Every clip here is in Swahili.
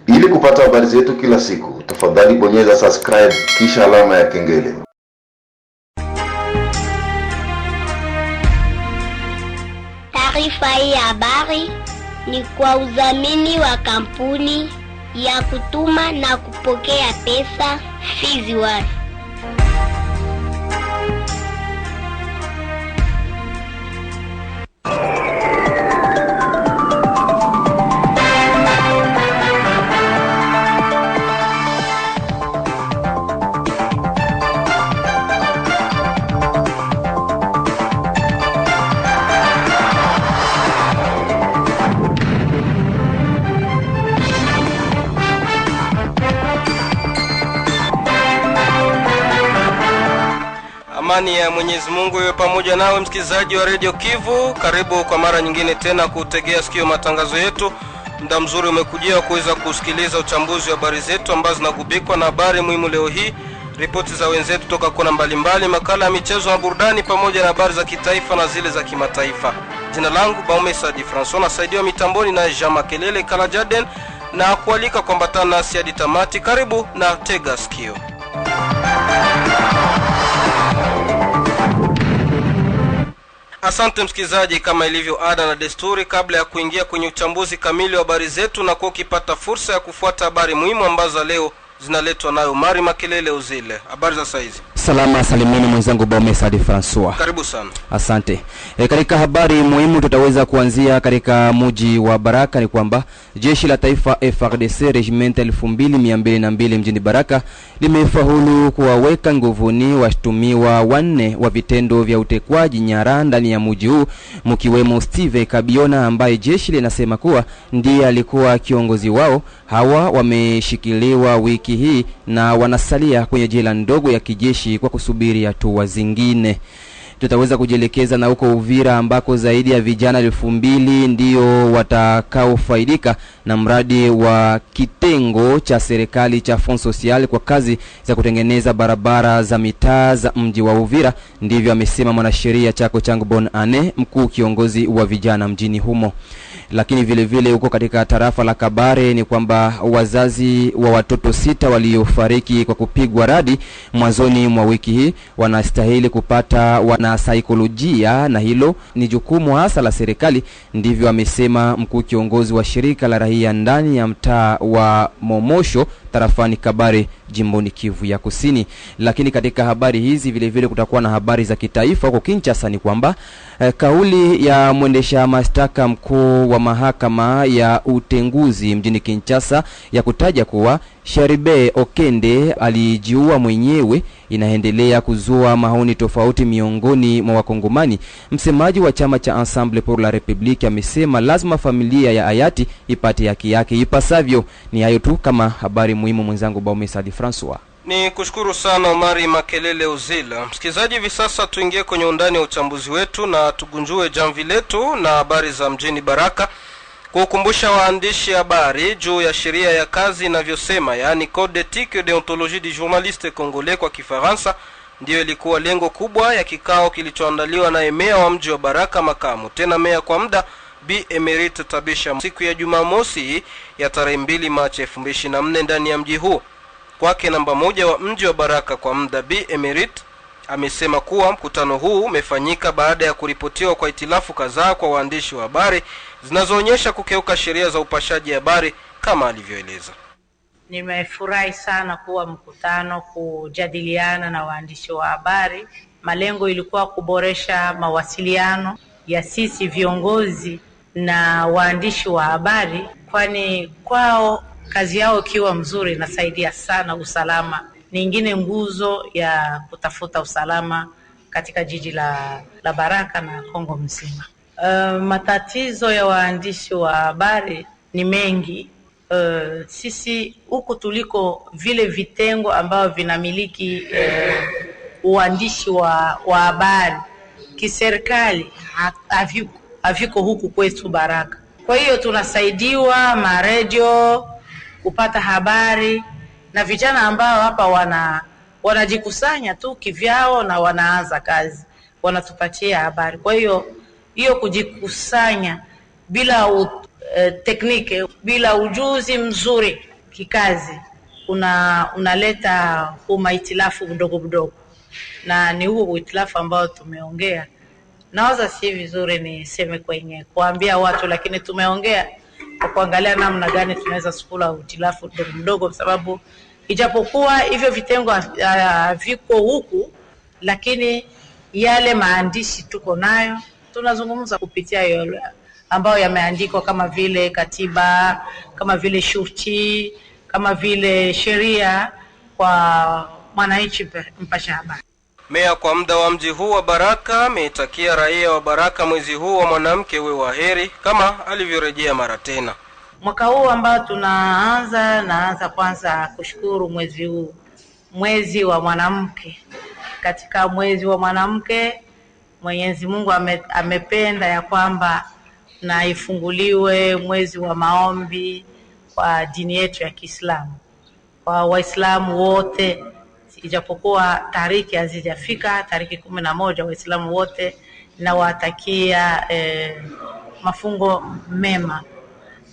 Ili kupata habari zetu kila siku, tafadhali bonyeza subscribe kisha alama ya kengele. Taarifa hii ya habari ni kwa udhamini wa kampuni ya kutuma na kupokea pesa Fizi1. Amani ya Mwenyezi Mungu iwe pamoja nawe msikilizaji wa Radio Kivu. Karibu kwa mara nyingine tena kutegea sikio matangazo yetu. Muda mzuri umekujia kuweza kusikiliza uchambuzi wa habari zetu ambazo zinagubikwa na habari muhimu leo hii, ripoti za wenzetu toka kona mbalimbali, makala ya michezo na burudani pamoja na habari za kitaifa na zile za kimataifa. Jina langu Baumesa Di François, nasaidiwa mitamboni na Jean Makelele Kalajaden, na kualika kuambatana nasi hadi tamati. Karibu na tega sikio. Asante msikilizaji, kama ilivyo ada na desturi, kabla ya kuingia kwenye uchambuzi kamili wa habari zetu na kwa ukipata fursa ya kufuata habari muhimu ambazo leo zinaletwa nayo Mari Makelele Uzile. Habari za saizi? Salama salimini mwenzangu Baumesa Di François. Karibu sana. Asante. Katika habari muhimu tutaweza kuanzia katika mji wa Baraka. Ni kwamba jeshi la taifa FARDC regiment 2202 mjini Baraka limefaulu kuwaweka nguvuni washtumiwa 4 wa vitendo vya utekwaji nyara ndani ya mji huu, mkiwemo Steve Kabiona ambaye jeshi linasema kuwa ndiye alikuwa kiongozi wao. Hawa wameshikiliwa wiki hii na wanasalia kwenye jela ndogo ya kijeshi kwa kusubiri hatua zingine. Tutaweza kujielekeza na huko Uvira ambako zaidi ya vijana 2000 ndio watakaofaidika na mradi wa kitengo cha serikali cha Fond Social kwa kazi za kutengeneza barabara za mitaa za mji wa Uvira. Ndivyo amesema mwanasheria Chako Changu Bon Ane, mkuu kiongozi wa vijana mjini humo. Lakini vile vile huko katika tarafa la Kabare ni kwamba wazazi wa watoto 6 waliofariki kwa kupigwa radi mwanzoni mwa wiki hii wanastahili kupata wanasaikolojia, na hilo ni jukumu hasa la serikali. Ndivyo amesema mkuu kiongozi wa shirika la raia ndani ya mtaa wa Momosho tarafani Kabare jimboni Kivu ya Kusini. Lakini katika habari hizi vile vile kutakuwa na habari za kitaifa. Kwa Kinshasa ni kwamba kauli ya mwendesha mashtaka mkuu wa mahakama ya utenguzi mjini Kinshasa ya kutaja kuwa Sharibe Okende alijiua mwenyewe inaendelea kuzua maoni tofauti miongoni mwa wakongomani. Msemaji wa chama cha Ensemble pour la République amesema lazima familia ya hayati ipate haki yake ipasavyo. Ni hayo tu kama habari muhimu mwenzangu Baumesa Di François. Ni kushukuru sana Mari Makelele Uzila. Msikilizaji, hivi sasa tuingie kwenye undani wa uchambuzi wetu na tugunjue jamvi letu na habari za mjini Baraka, kukumbusha waandishi habari juu ya sheria ya kazi inavyosema, yani Code d'éthique et déontologie du journaliste congolais kwa Kifaransa. Ndio ilikuwa lengo kubwa ya kikao kilichoandaliwa na meya wa mji wa Baraka, makamu tena meya kwa muda Bi Emerite Tabisha, siku ya Jumamosi ya tarehe 2 Machi 2024 ndani ya mji huu. Kwake namba 1 wa mji wa Baraka kwa muda Bi Emerite amesema kuwa mkutano huu umefanyika baada ya kuripotiwa kwa itilafu kadhaa kwa waandishi wa habari zinazoonyesha kukeuka sheria za upashaji habari kama alivyoeleza. Nimefurahi sana kuwa mkutano kujadiliana na waandishi wa habari. Malengo ilikuwa kuboresha mawasiliano ya sisi viongozi na waandishi wa habari, kwani kwao kazi yao ikiwa mzuri inasaidia sana usalama. Ni ingine nguzo ya kutafuta usalama katika jiji la Baraka na Kongo mzima. Matatizo ya waandishi wa habari ni mengi. Sisi huku tuliko vile vitengo ambao vinamiliki uandishi wa habari kiserikali haviko huku kwetu Baraka. Kwa hiyo tunasaidiwa maredio kupata habari na vijana ambao hapa wanajikusanya tu kivyao na wanaanza kazi, wanatupatia habari. Kwa hiyo kujikusanya bila tekniki, bila ujuzi mzuri kikazi unaleta mahitilafu mdogo, na ni huo uhitilafu ambao tumeongea. Nawaza si vizuri niseme kwenye kuambia watu, lakini tumeongea kwa kuangalia namna gani tunaweza sukula uhitilafu mdogo, kwa sababu ijapokuwa hivyo vitengo viko huku, lakini yale maandishi tuko nayo, tunazungumza kupitia yale ambayo yameandikwa, kama vile katiba, kama vile shurti, kama vile sheria kwa mwananchi mpasha habari. Meya kwa muda wa mji huu wa Baraka ameitakia raia wa Baraka mwezi huu wa mwanamke uwe waheri kama alivyorejea mara tena. Mwaka huu ambao naanza kwanza kushukuru mwezi huu, mwezi wa mwanamke. Katika mwezi wa mwanamke Mwenyezi Mungu amependa ya kwamba na ifunguliwe mwezi wa maombi kwa dini yetu ya Kiislamu. Kwa Waislamu wote, ijapokuwa tariki hazijafika, tariki 11, Waislamu wote nawatakia mafungo mema.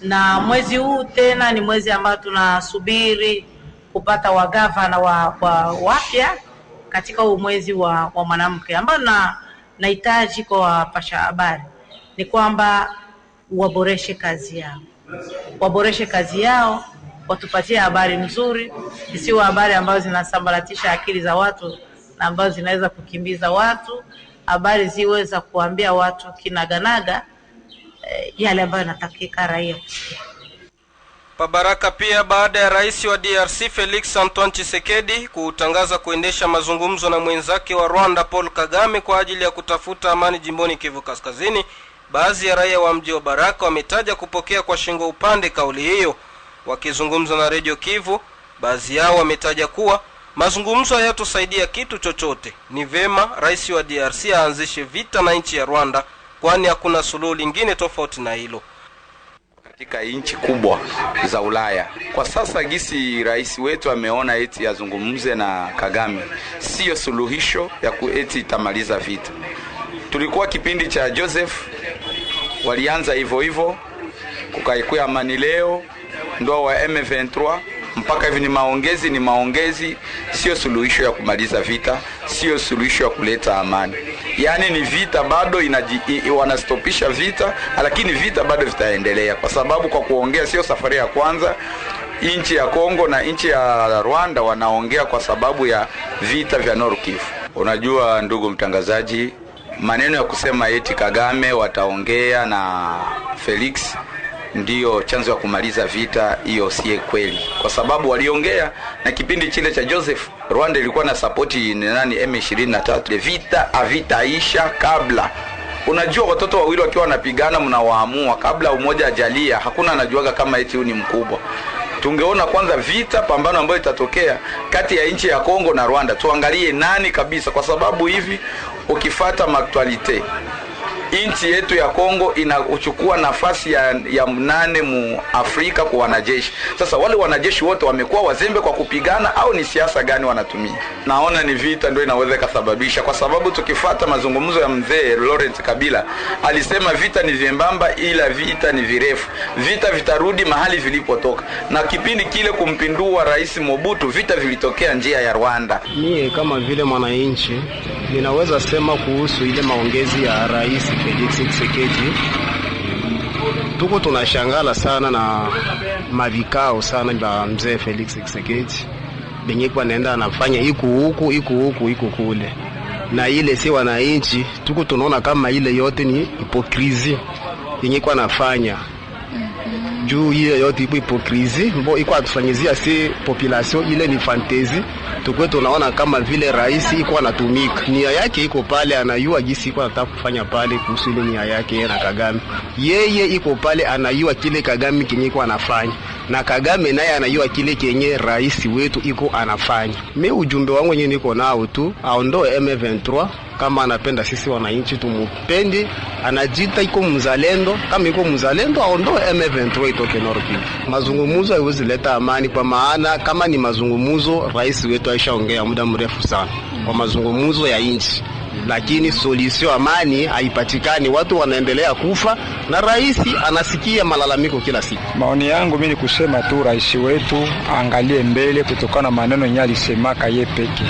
Na mwezi huu tena ni mwezi ambao tunasubiri kupata wagavana wapya katika huu mwezi wa mwanamke, ambao nahitaji kwa wapasha habari ni kwamba waboreshe kazi yao, watupatie habari nzuri, isiwe habari ambazo zinasambaratisha akili za watu na ambazo zinaweza kukimbiza watu. Habari ziweza kuambia watu kinaganaga yale ambayo natakika raia kusikia. Baraka pia baada ya rais wa DRC Felix Antoine Tshisekedi kutangaza kuendesha mazungumzo na mwenzake wa Rwanda Paul Kagame kwa ajili ya kutafuta amani jimboni Kivu Kaskazini, baadhi ya raia wa mji wa Baraka wametaja kupokea kwa shingo upande kauli hiyo. Wakizungumza na Radio Kivu, baadhi yao wametaja kuwa mazungumzo hayatusaidia kitu chochote. Ni vema rais wa DRC aanzishe vita na nchi ya Rwanda, kwani hakuna suluhu lingine tofauti na hilo. Katika nchi kubwa za Ulaya kwa sasa, gisi rais wetu ameona eti azungumze na Kagame sio suluhisho ya kueti itamaliza vita. Tulikuwa kipindi cha Joseph, walianza hivyo kukaikuwa amani, leo ndo wa M23 mpaka hivi ni maongezi, sio suluhisho ya kumaliza vita, sio suluhisho ya kuleta amani. Yani ni vita bado wanastopisha vita, lakini vita bado vitaendelea, kwa sababu kwa kuongea sio safari ya kwanza. Nchi ya Kongo na nchi ya Rwanda wanaongea kwa sababu ya vita vya Nord Kivu. Unajua ndugu mtangazaji, maneno ya kusema eti Kagame wataongea na Felix ndio chanzo ya kumaliza vita, hiyo si kweli, kwa sababu waliongea na kipindi chile cha Joseph, Rwanda ilikuwa na support M23. Vita havitaisha kabla. Unajua watoto wawili wakiwa wanapigana mnawaamua kabla umoja ajalia, hakuna anajuaga kama eti ni mkubwa. Tungeona kwanza vita pambano ambayo itatokea kati ya nchi ya Kongo na Rwanda, tuangalie nani kabisa, kwa sababu hivi ukifuata maktualite nchi yetu ya Kongo inachukua nafasi ya 8 mu Afrika kwa wanajeshi. Sasa wale wanajeshi wote wamekuwa wazembe kwa kupigana, au ni siasa gani wanatumia? Naona ni vita ndio inaweza kusababisha, kwa sababu tukifuata mazungumzo ya mzee Laurent Kabila alisema vita ni vyembamba ila vita ni virefu. Vita vitarudi mahali vilipotoka, na kipindi kile kumpindua rais Mobutu vita vilitokea njia ya Rwanda. Mimi kama vile mwananchi ninaweza sema kuhusu ile maongezi ya rais Felix Tshisekedi, tuko tunashangala sana na mavikao sana ya mzee Felix Tshisekedi benye kwa nenda anafanya iko huku kule, na ile si wananchi tuko tunaona kama ile yote ni hipokrisi yenye kwa anafanya juu ile yote ipo hipokrisi mbo iko atufanyizia si population, ile ni fantasy. Tukwe tunaona kama vile rais iko anatumika, nia yake iko pale, anayua jinsi iko anataka kufanya pale kuhusu ile nia yake na Kagame. Yeye iko pale anayua kile Kagame kenye iko anafanya, na Kagame naye anayua kile kenye rais wetu iko anafanya. Mimi ujumbe wangu wenyewe niko nao tu, aondoe M23 kama anapenda sisi wananchi tumupende, anajita iko mzalendo, kama iko mzalendo aondoe M23 itoke Nord Kivu. Mazungumzo haiwezi leta amani, kwa maana kama ni mazungumzo rais wetu aishaongea muda mrefu sana kwa mazungumzo ya nchi. lakini solution amani haipatikani, watu wanaendelea kufa na rais anasikia malalamiko kila siku. Maoni yangu mimi ni kusema tu rais wetu angalie mbele kutokana na maneno yenye alisemaka yeye peke.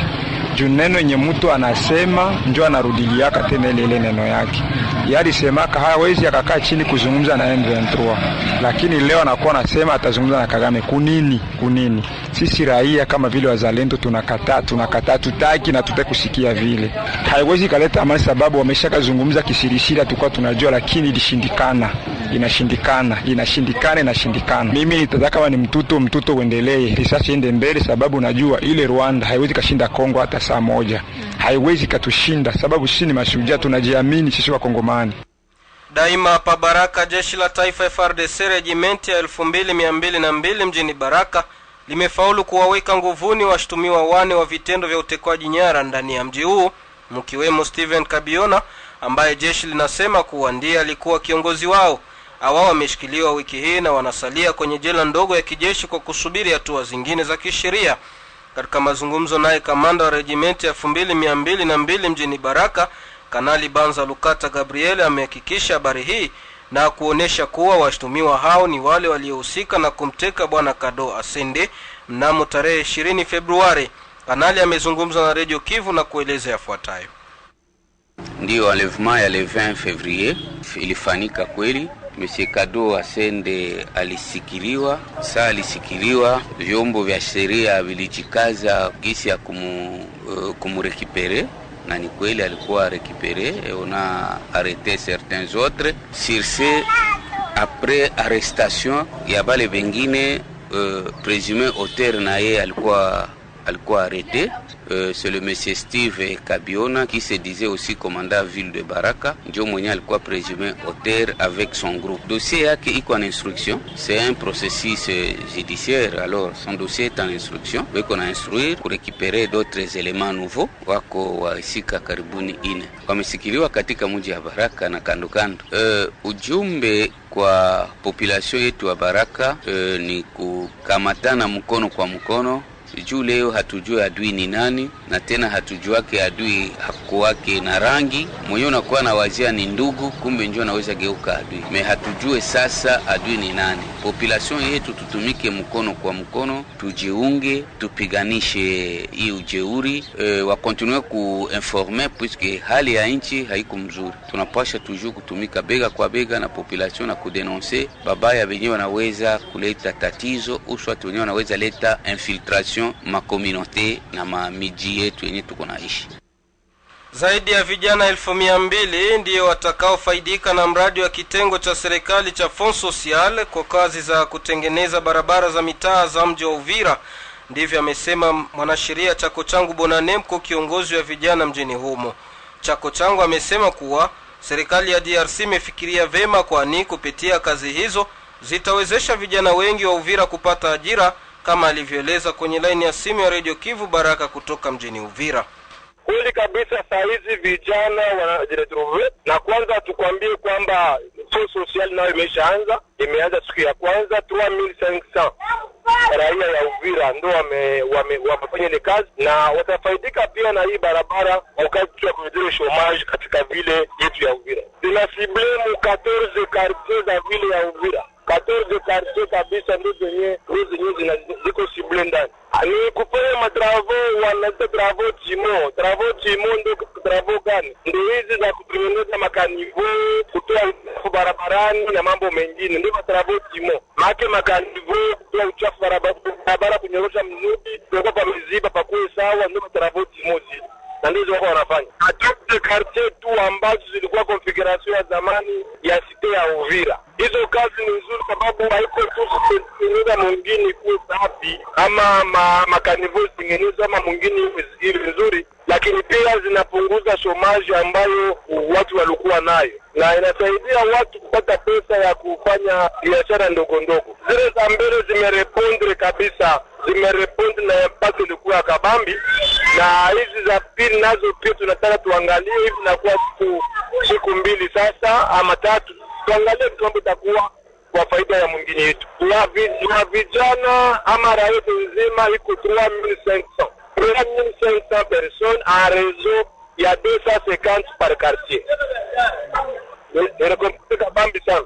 Juu neno yenye mtu anasema njoo anarudiliaka tena ile neno yake. Yali semaka hawezi akakaa chini kuzungumza na M23. Lakini leo anakuwa anasema atazungumza na Kagame. Kunini? Sisi raia kama vile wazalendo tunakataa tutaki na tutaki kusikia vile. Haiwezi kaleta amani sababu wameshakazungumza kisirisira tukao tunajua, lakini inashindikana. Mimi nitataka kama ni mtuto uendelee, risasi ende mbele sababu najua ile Rwanda haiwezi kashinda Kongo hata saa moja. Haiwezi katushinda sababu sisi ni mashujaa, tunajiamini sisi wa Kongomani. Daima pa Baraka, jeshi la taifa FARDC regimenti ya 2202 mjini Baraka limefaulu kuwaweka nguvuni washtumiwa 4 wa vitendo vya utekwaji nyara ndani ya mji huu, mkiwemo Steven Kabiona ambaye jeshi linasema kuwa ndiye alikuwa kiongozi wao. Hawa wameshikiliwa wiki hii na wanasalia kwenye jela ndogo ya kijeshi kwa kusubiri hatua zingine za kisheria. Katika mazungumzo naye kamanda wa regimenti ya 2202 mjini Baraka, Kanali Banza Lukata Gabriel amehakikisha habari hii na kuonesha kuwa washtumiwa hao ni wale waliohusika na kumteka bwana Kado Asende mnamo tarehe 20 Februari. Kanali amezungumza na Radio Kivu na kueleza yafuatayo. Ndio enlèvement ya le 20 février ilifanyika kweli. Monsieur Kado Asende alisikiliwa, vyombo vya sheria vilijikaza gisi ya kumurekipere, na ni kweli alikuwa récupéré et on a arrêté certains autres. Sur ce, après arrestation ya bale bengine présumé auteur na yeye alikuwa arrêté. C'est le monsieur Steve Kabiona qui se disait aussi commandant ville de Baraka, ndio mwenye alikuwa présumé auteur avec son groupe. Dossier yake iko en instruction, c'est un processus judiciaire, alors son dossier est en instruction. Weko na instruire pour récupérer d'autres éléments nouveaux. Wako wahusika karibuni 4 wamesikiliwa katika mji wa Baraka na kando. Ujumbe kwa population yetu wa Baraka ni kukamatana mkono kwa mkono. Juu leo hatujui adui ni nani, na tena hatujuake adui hakuwake na rangi. Mwenye unakuwa na wazia ni ndugu, kumbe njoo anaweza geuka adui. Me hatujue sasa adui ni nani. Population yetu tutumike mkono kwa mkono, tujiunge, tupiganishe hii ujeuri, wa continue kuinformer puisque hali ya nchi haiko mzuri. Tunapasha toujours kutumika bega kwa bega na population na kudenoncer babaya wenyewe wanaweza kuleta tatizo, uswati wenyewe wanaweza leta infiltration ma communauté na ma miji yetu yenye tuko naishi. Zaidi ya vijana 1200 ndio watakaofaidika na mradi wa kitengo cha serikali cha Fond Social kwa kazi za kutengeneza barabara za mitaa za mji wa Uvira. Ndivyo amesema mwanasheria Chako Changu Bonanemko, kiongozi wa vijana mjini humo. Chako Changu amesema kuwa serikali ya DRC imefikiria vema, kwani kupitia kazi hizo zitawezesha vijana wengi wa Uvira kupata ajira, kama alivyoeleza kwenye line ya simu ya Radio Kivu Baraka kutoka mjini Uvira. Kweli kabisa, saa hizi vijana wanajiretrouver, na kwanza tukwambie kwamba Fond Social nayo imeanza siku ya kwanza. 3500 raia ya Uvira ndio wamefanya ile kazi na watafaidika pia na hii barabara wakati wa kurejesha chômage katika vile yetu ya Uvira. Tuna cible 14 quartiers za vile ya Uvira. 14 quartiers kabisa ndio zenye ziko cible ndani. Ni kufanya matravo wanaita travaux Timo ndio travaux gani? Ndio hizi za kutengeneza makanivo, kutoa barabarani na mambo mengine, ndio travaux Timo. Makanivo, kutoa uchafu barabara, kunyorosha mzuri, kuweka miziba pakuwe sawa, ndio travaux Timo. Na ndio wako wanafanya. Hata quartier tu ambazo zilikuwa configuration ya zamani ya cité ya Uvira. Hizo kazi ni nzuri sababu haiko tu kutengeneza mwingine kuwe safi ama makanivo zingeneza ama mwingine hivi nzuri, lakini pia zinapunguza chômage ambayo watu walikuwa nayo, na inasaidia watu kupata pesa ya kufanya biashara ndogo ndogo. Zile za mbele zimerepondre kabisa, na mpaka ilikuwa kabambi, na hizi za pili nazo pia tunataka tuangalie hivi na kwa siku 2 sasa ama 3 tuangalie kitu itakuwa kwa faida ya mwingine yetu. Wa vijana ama raia nzima iko 3500 personnes en réseau Il y a 250 par quartier. Inakomplika Bambi sana.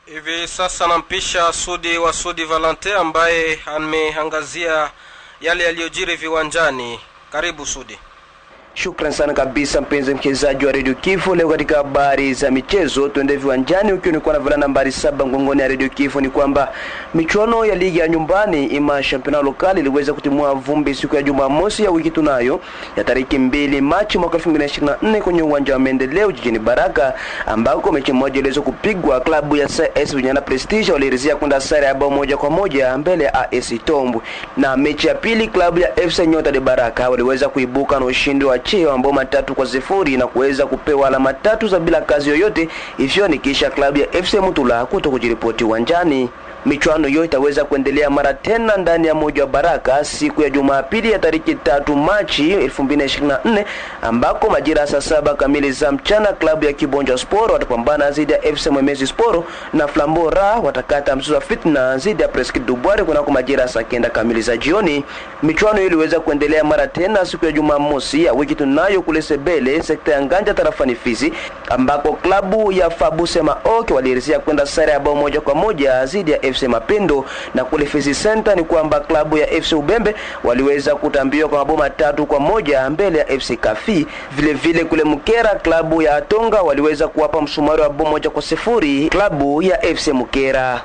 Hivi sasa nampisha Sudi wa Sudi Valentin ambaye ameangazia yale yaliyojiri viwanjani. Karibu Sudi. Shukran sana kabisa mpenzi mchezaji wa Radio Kifo. Leo katika habari za michezo tuende viwanjani ukiwa niko na vila nambari 7 ngongoni ya Radio Kifo. Ni kwamba michuano ya ligi ya nyumbani ima championnat local iliweza kutimua vumbi siku ya Jumamosi ya wiki tunayo ya tariki 2 Machi mwaka 2024 kwenye uwanja wa Maendeleo jijini Baraka, ambako mechi moja iliweza kupigwa. Klabu ya CS Vijana Prestige walirizia kwenda sare ya bao 1-1 mbele ya AS Tombu, na mechi ya pili klabu ya FC Nyota de Baraka waliweza kuibuka na ushindi wa cheo ambao 3-0 na kuweza kupewa alama 3 za bila kazi yoyote, hivyo ni kisha klabu ya FC Mutula kutokujiripoti uwanjani. Michuano hiyo itaweza kuendelea mara tena ndani ya moja wa Baraka siku ya Jumapili ya tariki 3 Machi 2024, ambako majira saa 7 kamili za mchana klabu ya Kibonja Sport watapambana dhidi ya FC Mwemezi Sport, na Flambora watakata mchezo wa Fitna dhidi ya Presqu'île Dubois kunako majira saa 9 kamili za jioni. Michuano hiyo iliweza kuendelea mara tena siku ya Jumamosi ya wiki tunayo kule Sebele sekta ya Nganja tarafani Fizi, ambako klabu ya Fabuse Maoke walirizia kwenda sare ya bao 1-1 dhidi ya FC Mapendo, na kule Fizi Center ni kwamba klabu ya FC Ubembe waliweza kutambiwa kwa mabao 3-1 mbele ya FC Kafi. Vile vile kule Mukera klabu ya Atonga waliweza kuwapa msumari wa bao 1-0 klabu ya FC Mukera.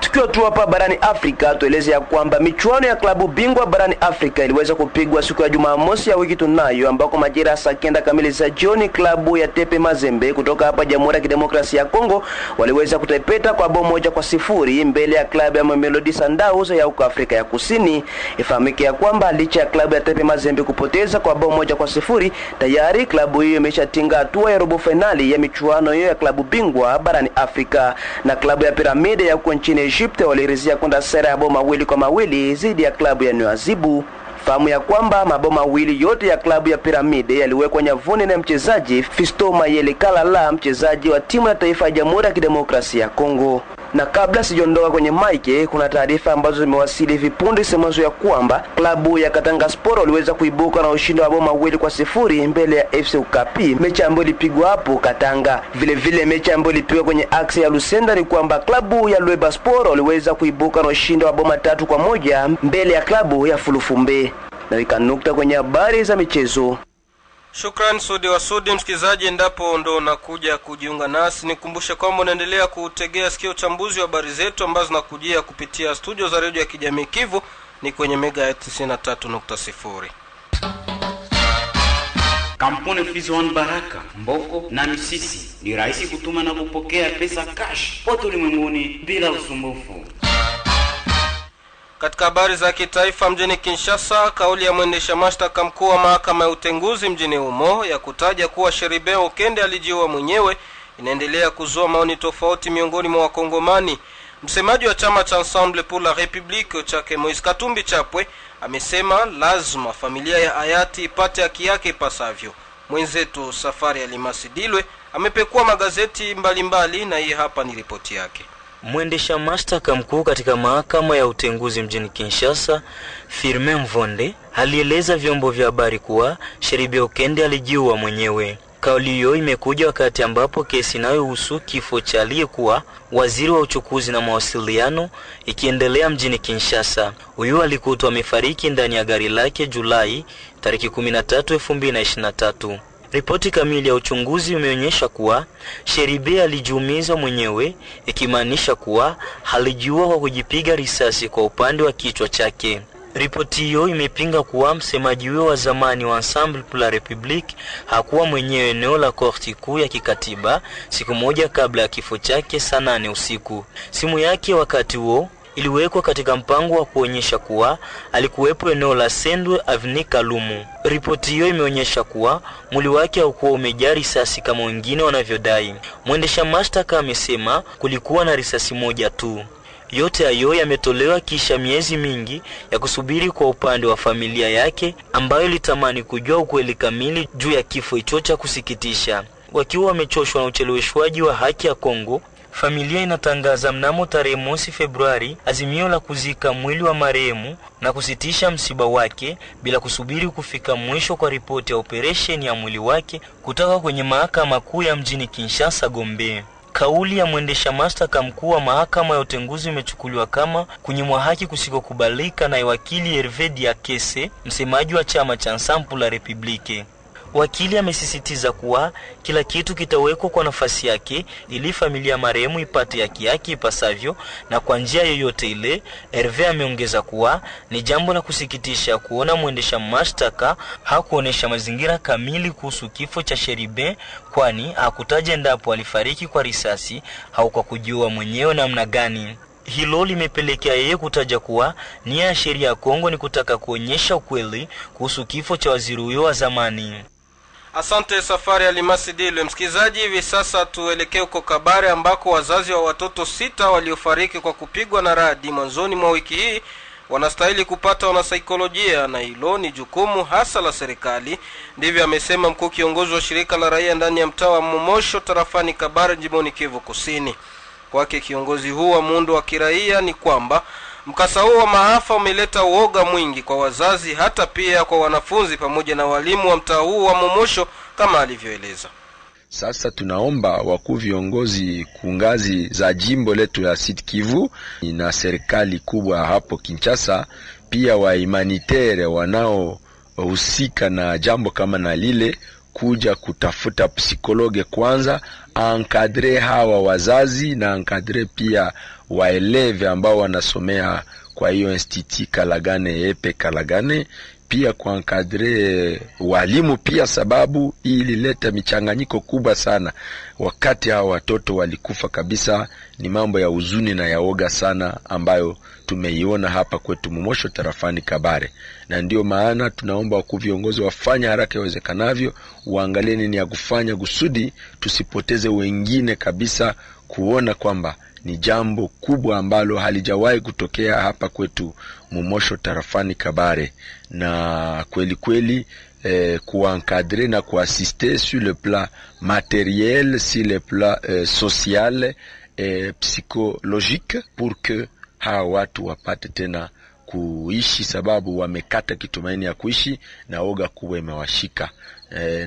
Tukiwa tu hapa barani Afrika tueleze ya kwamba michuano ya klabu bingwa barani Afrika iliweza kupigwa siku ya Jumamosi ya wiki tunayo, ambako majira saa 9 kamili za jioni klabu ya Tepe Mazembe kutoka hapa Jamhuri ya Kidemokrasia ya Kongo waliweza kutepeta kwa bao 1-0 mbele ya klabu ya Mamelodi Sundowns ya huko Afrika ya Kusini. Ifahamike ya kwamba licha ya klabu ya Tepe Mazembe kupoteza kwa bao 1-0, tayari klabu hiyo imeshatinga hatua ya robo finali ya michuano hiyo ya klabu bingwa barani Afrika, na klabu ya Piramide ya huko nchini Egypt walirizia kwenda sare ya bao 2-2 dhidi ya klabu ya Nwazibu. Fahamu ya kwamba mabao mawili yote ya klabu ya Piramide yaliwekwa nyavuni na mchezaji Fisto Mayele Kalala, mchezaji wa timu ya taifa ya Jamhuri ya Kidemokrasia ya Kongo. Na kabla sijondoka kwenye maike, kuna taarifa ambazo zimewasili vipunde semazo ya kwamba klabu ya Katanga Sport waliweza kuibuka na ushindi wa bao 2-0 mbele ya FC Ukapi, mechi ambayo ilipigwa hapo Katanga. Vile vile mechi ambayo ilipigwa kwenye axe ya Lusenda ni kwamba klabu ya Lweba Sport waliweza kuibuka na ushindi wa bao 3-1 mbele ya klabu ya Fulufumbe. Na ikanukta kwenye habari za michezo. Shukran Sudi wa Sudi. Msikizaji, endapo ndo unakuja kujiunga nasi, nikumbushe kwamba unaendelea kutegea sikio uchambuzi wa habari zetu ambazo zinakujia kupitia studio za Radio ya Kijamii Kivu, ni kwenye mega 93.0. Kampuni Fizi One Baraka, Mboko na Misisi ni rahisi kutuma na kupokea pesa cash pote ulimwenguni bila usumbufu. Katika habari za kitaifa mjini Kinshasa, kauli ya mwendesha mashtaka mkuu wa mahakama ya utenguzi mjini humo ya kutaja kuwa Sheribe Okende alijiua mwenyewe inaendelea kuzua maoni tofauti miongoni mwa Wakongomani. Msemaji wa chama cha Ensemble pour la République chake Moise Katumbi Chapwe amesema lazima familia ya hayati ipate haki yake ipasavyo. Mwenzetu Safari Alimasi Dilwe amepekua magazeti mbalimbali na hii hapa ni ripoti yake. Mwendesha mashtaka mkuu katika mahakama ya utenguzi mjini Kinshasa, Firmin Mvonde, alieleza vyombo vya habari kuwa Sheribe Okende alijiua mwenyewe. Kauli hiyo imekuja wakati ambapo kesi inayohusu kifo cha aliyekuwa waziri wa uchukuzi na mawasiliano ikiendelea mjini Kinshasa. Huyu alikutwa amefariki ndani ya gari lake Julai tariki 13, 2023. Ripoti kamili ya uchunguzi imeonyesha kuwa Sheribe alijiumiza mwenyewe, ikimaanisha kuwa alijiua kwa kujipiga risasi kwa upande wa kichwa chake. Ripoti hiyo imepinga kuwa msemaji huyo wa zamani wa Ensemble pour la République hakuwa mwenyewe eneo la korti kuu ya kikatiba siku moja kabla ya kifo chake saa 8 usiku. Simu yake wakati huo iliwekwa katika mpango wa kuonyesha kuwa alikuwepo eneo la Sendwe Avenue Kalumu. Ripoti hiyo imeonyesha kuwa mwili wake haukuwa umejaa risasi kama wengine wanavyodai. Mwendesha mashtaka amesema kulikuwa na risasi moja tu. Yote hayo yametolewa kisha miezi mingi ya kusubiri kwa upande wa familia yake ambayo ilitamani kujua ukweli kamili juu ya kifo hicho cha kusikitisha. Wakiwa wamechoshwa na ucheleweshwaji wa haki ya Kongo, familia inatangaza mnamo tarehe mosi Februari azimio la kuzika mwili wa marehemu na kusitisha msiba wake bila kusubiri kufika mwisho kwa ripoti ya operation ya mwili wake kutoka kwenye mahakama kuu ya mjini Kinshasa Gombe. Kauli ya mwendesha mashtaka mkuu wa mahakama ya utenguzi imechukuliwa kama kunyimwa haki kusikokubalika na wakili Hervé Diakese, msemaji wa chama cha Ensemble la République. Wakili amesisitiza kuwa kila kitu kitawekwa kwa nafasi yake ili familia marehemu ipate haki yake ipasavyo na kwa njia yoyote ile. Hervé ameongeza kuwa ni jambo la kusikitisha kuona mwendesha mashtaka hakuonesha mazingira kamili kuhusu kifo cha Cherubin, kwani hakutaja endapo alifariki kwa risasi au kwa kujua mwenyewe namna gani. Hilo limepelekea yeye kutaja kuwa nia ya sheria ya Kongo ni kutaka kuonyesha ukweli kuhusu kifo cha waziri huyo wa zamani. Asante Safari Alimasi Dile. Msikizaji, hivi sasa tuelekee huko Kabare ambako wazazi wa watoto 6 waliofariki kwa kupigwa na radi mwanzoni mwa wiki hii wanastahili kupata wanasaikolojia, na hilo ni jukumu hasa la serikali. Ndivyo amesema mkuu kiongozi wa shirika la raia ndani ya mtaa wa Momosho tarafani Kabare jimboni Kivu Kusini. Kwake kiongozi huu wa muundo wa kiraia ni kwamba mkasa huo wa maafa umeleta uoga mwingi kwa wazazi, hata pia kwa wanafunzi pamoja na walimu wa mtaa huu wa Momosho kama alivyoeleza. Sasa tunaomba wakuu viongozi kungazi za jimbo letu la Sud Kivu na serikali kubwa hapo Kinshasa, pia wa humanitaire wanaohusika na jambo kama na lile, kuja kutafuta psikologe kwanza, encadre hawa wazazi na encadre pia waeleve ambao wanasomea kwa hiyo institut Kalagane epe Kalagane, pia kwa encadre walimu pia, sababu ilileta michanganyiko kubwa sana wakati hawa watoto walikufa kabisa. Ni mambo ya huzuni na ya oga sana ambayo tumeiona hapa kwetu Momosho tarafani Kabare, na ndio maana tunaomba wakuu viongozi wafanye haraka iwezekanavyo, uangalie nini ya kufanya kusudi tusipoteze wengine kabisa, kuona kwamba ni jambo kubwa ambalo halijawahi kutokea hapa kwetu Momosho tarafani Kabare, na kweli kweli kuencadrer na kuassister sur le plan matériel, sur le plan social et psychologique pour que hawa watu wapate tena kuishi, sababu wamekata kitumaini ya kuishi na oga kubwa imewashika.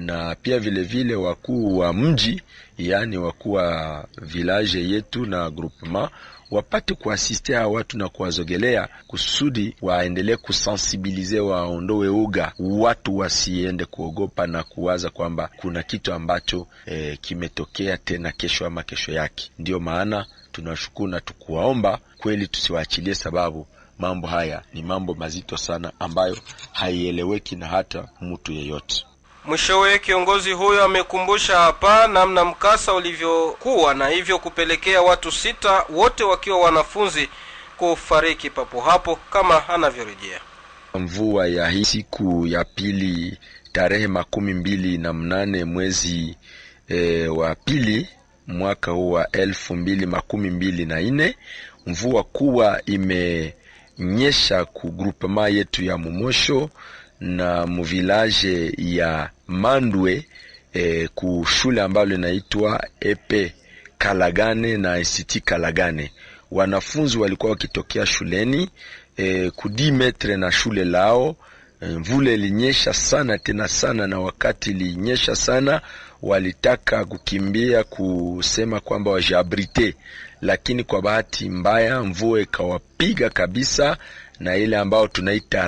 Na pia vile vile wakuu wa mji, yani wakuu wa village yetu na groupement, wapate kuasistia hawa watu na kuwazogelea kusudi waendelee kusensibilize, waondoe uga, watu wasiende kuogopa na kuwaza kwamba kuna kitu ambacho kimetokea tena kesho ama kesho yake. Ndio maana tunashukuru na tukuwaomba kweli tusiwaachilie, sababu mambo haya ni mambo mazito sana ambayo haieleweki na hata mtu yeyote. Mwishowe kiongozi huyo amekumbusha hapa namna mkasa ulivyokuwa na hivyo kupelekea watu 6 wote wakiwa wanafunzi kufariki papo hapo kama anavyorejea. Mvua ya hii siku ya pili tarehe 28 mwezi wa pili mwaka huu wa 2024, mvua kubwa imenyesha ku groupement yetu ya Momosho na mu village ya Mandwe, ku shule ambalo linaitwa epe Kalagane na institut Kalagane. Wanafunzi walikuwa wakitokea shuleni ku 10 metre na shule lao. Mvula ilinyesha sana tena sana, na wakati ilinyesha sana walitaka kukimbia kusema kwamba wajiabrite, lakini kwa bahati mbaya mvua ikawapiga kabisa, na ile ambao tunaita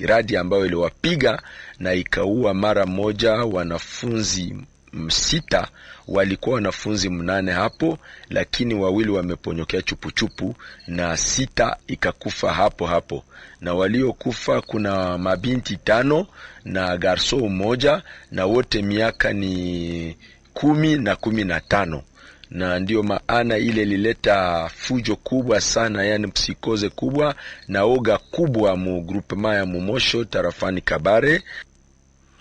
radi ambayo iliwapiga na ikaua mara moja wanafunzi 6. Walikuwa wanafunzi 8 hapo, lakini 2 wameponyokea chupuchupu na 6 ikakufa hapo hapo. Na waliokufa kuna mabinti 5 na garso 1, na wote miaka ni 10 na 15. Na ndio maana ile lileta fujo kubwa sana, yani psikoze kubwa na oga kubwa mu groupement ya Momosho tarafani Kabare.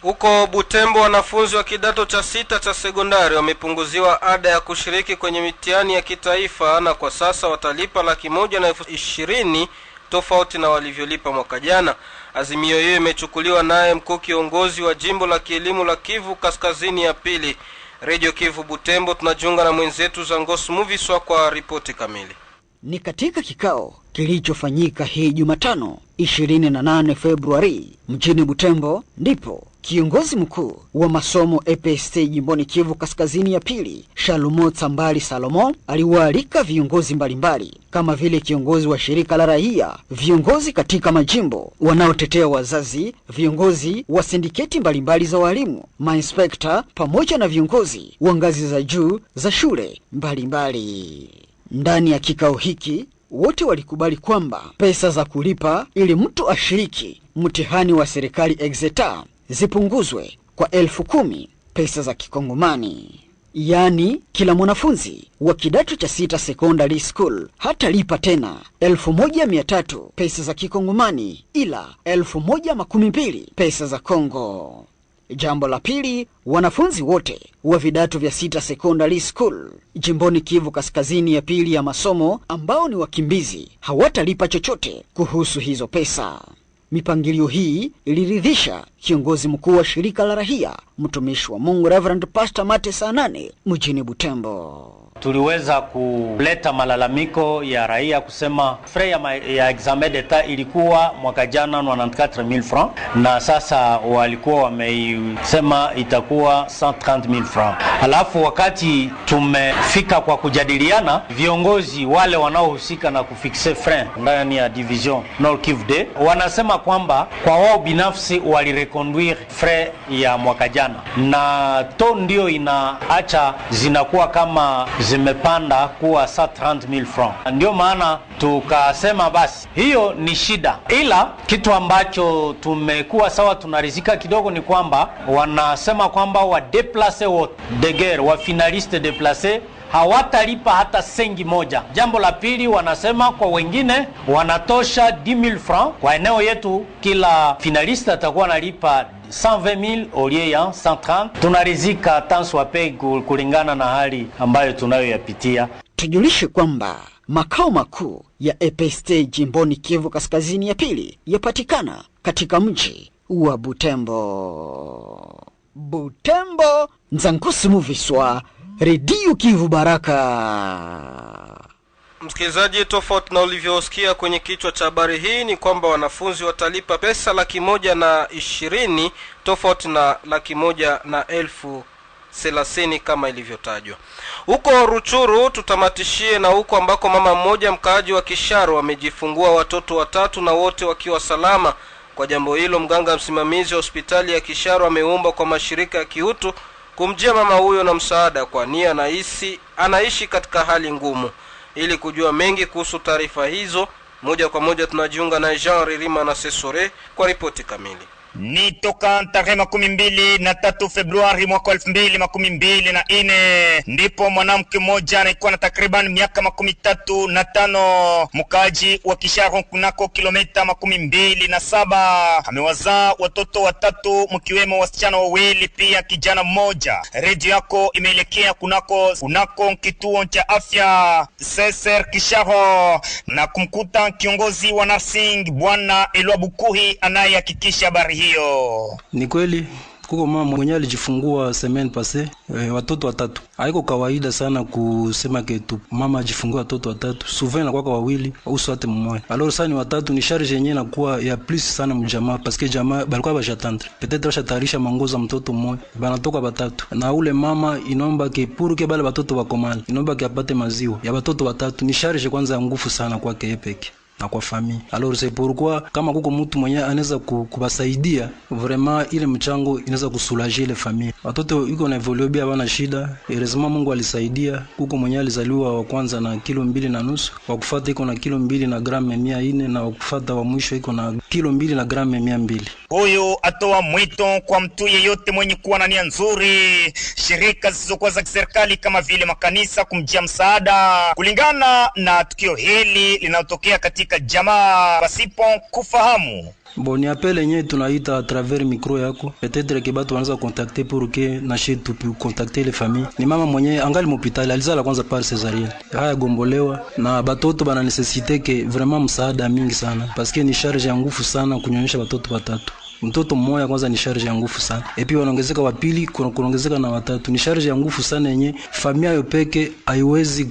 Huko Butembo, wanafunzi wa kidato cha 6 cha sekondari wamepunguziwa ada ya kushiriki kwenye mitihani ya kitaifa, na kwa sasa watalipa 120,000 tofauti na walivyolipa mwaka jana. Azimio hiyo imechukuliwa naye mkuu kiongozi wa jimbo la kielimu la Kivu Kaskazini ya pili Radio Kivu Butembo tunajiunga na mwenzetu Zangos Moviswa kwa ripoti kamili. Ni katika kikao kilichofanyika hii Jumatano 28 Februari mjini Butembo ndipo kiongozi mkuu wa masomo EPST jimboni Kivu Kaskazini ya pili, Shalumo Tsambali Salomon, aliwaalika viongozi mbalimbali kama vile kiongozi wa shirika la raia, viongozi katika majimbo wanaotetea wazazi, viongozi wa sindiketi mbalimbali za walimu, mainspekta pamoja na viongozi wa ngazi za juu za shule mbalimbali. Ndani ya kikao hiki wote walikubali kwamba pesa za kulipa ili mtu ashiriki mtihani wa serikali exeta zipunguzwe kwa 10,000 pesa za kikongomani. Yani kila mwanafunzi wa kidato cha 6 secondary school hata lipa tena 1,300 pesa za kikongomani ila 1,012 pesa za Kongo. Jambo la pili, wanafunzi wote wa vidato vya 6 secondary school jimboni Kivu Kaskazini ya pili ya masomo ambao ni wakimbizi hawatalipa chochote kuhusu hizo pesa. Mipangilio hii iliridhisha kiongozi mkuu wa shirika la raia, mtumishi wa Mungu Reverend Pastor Mate Sanane mjini Butembo. Tuliweza kuleta malalamiko ya raia kusema frais ya examen d'etat ilikuwa mwaka jana 94,000 francs na sasa walikuwa wameisema itakuwa 130,000 francs. Alafu wakati tumefika kwa kujadiliana, viongozi wale wanaohusika na kufixe frais ndani ya division Nord Kivu D wanasema kwamba kwa wao binafsi walireconduire frais ya mwaka jana na to ndio inaacha zinakuwa kama zimepanda kuwa 130,000 francs. Ndio maana tukasema basi hiyo ni shida, ila kitu ambacho tumekuwa sawa tunarizika kidogo ni kwamba wanasema kwamba wa déplacer wote de guerre wa finaliste déplacer hawatalipa hata sengi moja. Jambo la pili, wanasema kwa wengine wanatosha 10,000 francs. Kwa eneo yetu kila finaliste atakuwa analipa 120,000 au lieu ya 130. Tunarizika tansu wape kulingana na hali ambayo tunayoyapitia. Tujulishe kwamba makao makuu ya EPST jimboni Kivu Kaskazini ya pili yapatikana katika mji wa Butembo. Butembo, Nzankusi Moviswa, Radio Kivu Baraka. Msikilizaji, tofauti na ulivyosikia kwenye kichwa cha habari hii ni kwamba wanafunzi watalipa pesa 120,000 tofauti na 130,000 kama ilivyotajwa. Huko Ruchuru tutamatishie na huko ambako mama mmoja mkaaji wa Kisharo amejifungua watoto 3 na wote wakiwa salama. Kwa jambo hilo mganga msimamizi wa hospitali ya Kisharo ameomba kwa mashirika ya kiutu kumjia mama huyo na msaada kwa nia anaishi katika hali ngumu. Ili kujua mengi kuhusu taarifa hizo, moja kwa moja tunajiunga na Jean Ririma na Sesore kwa ripoti kamili. Ni toka tarehe 23 Februari mwaka 2024 ndipo mwanamke mmoja anaikuwa na takriban miaka 35 mkaji wa Kisharo kunako kilomita 27 amewazaa watoto 3 mkiwemo wasichana 2 pia kijana mmoja. Radio yako imeelekea kunako kituo cha afya Seser Kisharo na kumkuta kiongozi wa nursing bwana Elwa Bukuhi anayehakikisha habari hiyo. Ni kweli kuko mama mwenye alijifungua semaine passée watoto 3. Haiko kawaida sana kusema ketu mama ajifungua watoto 3. Souvent inakuwa kwa wawili au sote mmoja. Alors ça ni 3 ni charge yenyewe inakuwa ya plus sana mjamaa parce que jamaa balikuwa bajatendre. Peut-être washatarisha mangoza mtoto mmoja. Banatoka 3. Na ule mama inomba ke pour que bale watoto wakomane. Inomba ke apate maziwa ya watoto 3 ni charge kwanza ngufu sana kwake yepeke na kwa famille. Alors c'est pourquoi kama kuko mtu mwenye anaweza kubasaidia vraiment ile mchango inaweza kusulager ile famille. Watoto yuko na evolue bia bana shida. Heureusement Mungu alisaidia. Kuko mwenye alizaliwa wa kwanza na kilo 2.5, wa kufuata iko na kilo 2 na gramu 400 na wa kufuata wa mwisho iko na kilo 2 na gramu 200. Huyo atoa mwito kwa mtu yeyote mwenye kuwa na nia nzuri, shirika zisizokuwa za kiserikali kama vile makanisa kumjia msaada kulingana na tukio hili linalotokea katika jamaa pasipo kufahamu. Boni appel yenye tunaita à travers micro yako. Peut-être que batu wanaanza contacter pour que na chez tu peux contacter les familles. Ni mama mwenye angali hospitali alizala kwanza par césarienne. Haya gombolewa na batoto bana necessite que vraiment msaada mingi sana parce que ni charge ya ngufu sana kunyonyesha batoto 3. Mtoto mmoja kwanza ni charge ya nguvu sana, epi wanaongezeka wa pili, kunaongezeka na watatu, ni charge ya nguvu sana yenye familia yo peke haiwezi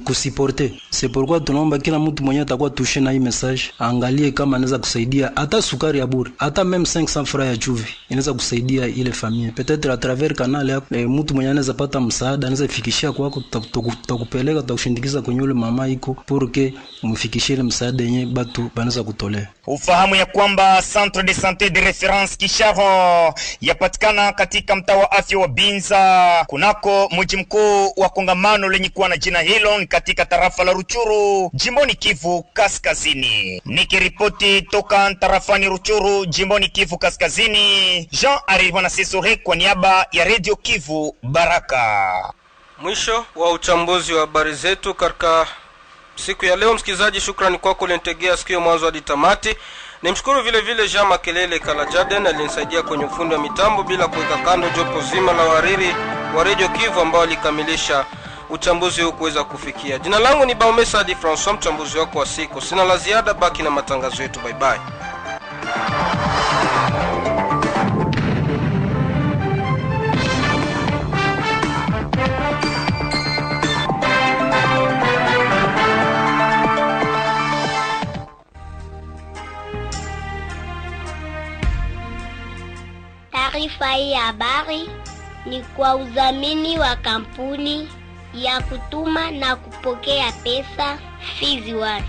kusiporte. C'est pourquoi tunaomba kila mtu mwenye atakuwa touché na hii message angalie kama anaweza kusaidia hata sukari ya bure, hata même 500 francs ya chumvi inaweza kusaidia ile familia. Peut-être à travers canal ya mtu mwenye anaweza pata msaada, anaweza fikishia kwako, tutakupeleka, tutakushindikiza kwenye ule mama iko pour que umfikishie ile msaada yenye batu banaweza kutolea. Ufahamu ya kwamba Centre de Santé de Référence Kisharo yapatikana katika mtaa wa afya wa Binza kunako mji mkuu wa kongamano lenye kuwa na jina hilo ni katika tarafa la Ruchuru jimboni Kivu Kaskazini. Nikiripoti toka tarafani Ruchuru jimboni Kivu Kaskazini, Jean Arivana Sesore kwa niaba ya Radio Kivu Baraka. Mwisho wa uchambuzi wa habari zetu katika siku ya leo. Msikilizaji, shukrani kwako ulionitegea sikio mwanzo hadi tamati. Nimshukuru vile vile Jean Makelele Kalajaden alinisaidia kwenye ufundi wa mitambo, bila kuweka kando jopo zima la wariri wa Radio Kivu ambao walikamilisha uchambuzi huu kuweza kufikia. Jina langu ni Baumesa Di François, mchambuzi wako wa siku. Sina la ziada, baki na matangazo yetu. Bye bye. Taarifa hii ya habari ni kwa udhamini wa kampuni ya kutuma na kupokea pesa Fizi One.